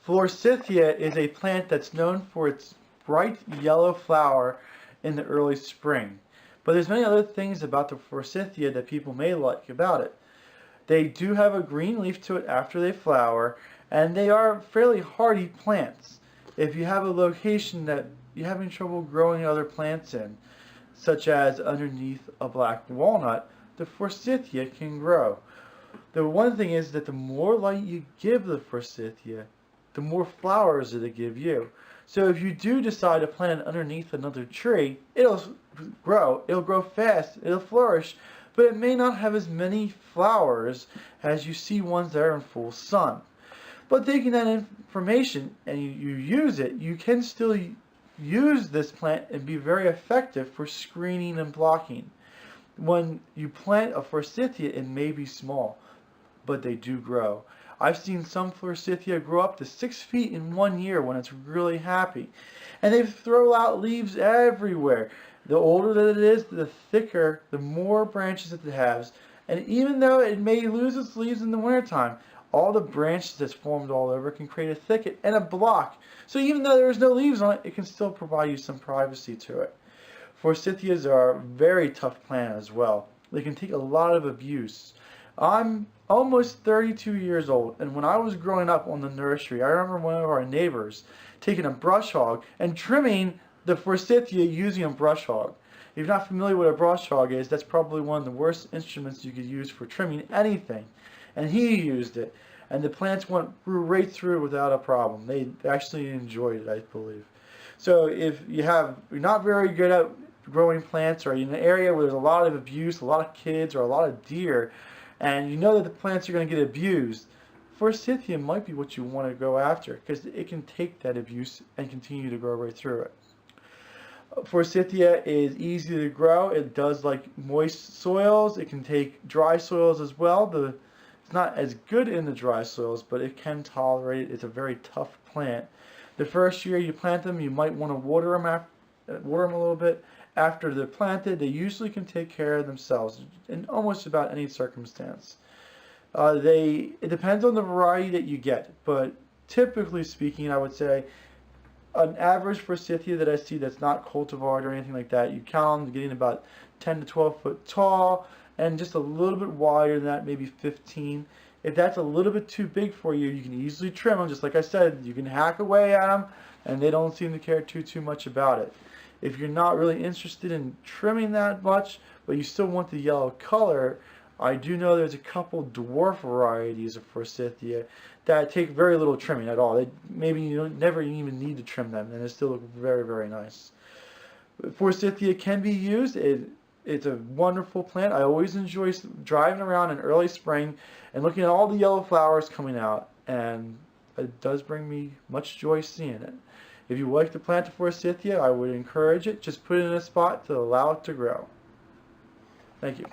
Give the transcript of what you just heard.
Forsythia is a plant that's known for its bright yellow flower in the early spring. But there's many other things about the forsythia that people may like about it. They do have a green leaf to it after they flower, and they are fairly hardy plants. If you have a location that you're having trouble growing other plants in, such as underneath a black walnut, the forsythia can grow. The one thing is that the more light you give the forsythia, the more flowers it'll give you. So if you do decide to plant it underneath another tree, it'll grow fast, it'll flourish, but it may not have as many flowers as you see ones that are in full sun. But taking that information and you use it, you can still use this plant and be very effective for screening and blocking. When you plant a forsythia, it may be small, but they do grow. I've seen some forsythia grow up to 6 feet in 1 year when it's really happy. And they throw out leaves everywhere. The older that it is, the thicker, the more branches that it has. And even though it may lose its leaves in the wintertime, all the branches that's formed all over can create a thicket and a block. So even though there's no leaves on it, it can still provide you some privacy to it. Forsythias are a very tough plant as well. They can take a lot of abuse. I'm almost 32 years old, and when I was growing up on the nursery, I remember one of our neighbors taking a brush hog and trimming the forsythia using a brush hog. If you're not familiar with what a brush hog is, that's probably one of the worst instruments you could use for trimming anything. And he used it, and the plants grew right through without a problem. They actually enjoyed it, I believe. So if you're not very good at growing plants, or in an area where there's a lot of abuse, a lot of kids, or a lot of deer, and you know that the plants are going to get abused, forsythia might be what you want to go after, because it can take that abuse and continue to grow right through it. Forsythia is easy to grow. It does like moist soils. It can take dry soils as well. It's not as good in the dry soils, but it can tolerate it. It's a very tough plant. The first year you plant them, you might want to water them a little bit. After they're planted, they usually can take care of themselves in almost about any circumstance. It depends on the variety that you get, but typically speaking, I would say an average forsythia that I see that's not cultivated or anything like that, you count on getting about 10 to 12 foot tall and just a little bit wider than that, maybe 15. If that's a little bit too big for you, you can easily trim them. Just like I said, you can hack away at them, and they don't seem to care too much about it. If you're not really interested in trimming that much, but you still want the yellow color, I do know there's a couple dwarf varieties of forsythia that take very little trimming at all. Maybe you don't never even need to trim them, and they still look very, very nice. Forsythia can be used. It's a wonderful plant. I always enjoy driving around in early spring and looking at all the yellow flowers coming out, and it does bring me much joy seeing it. If you like to plant a forsythia, I would encourage it. Just put it in a spot to allow it to grow. Thank you.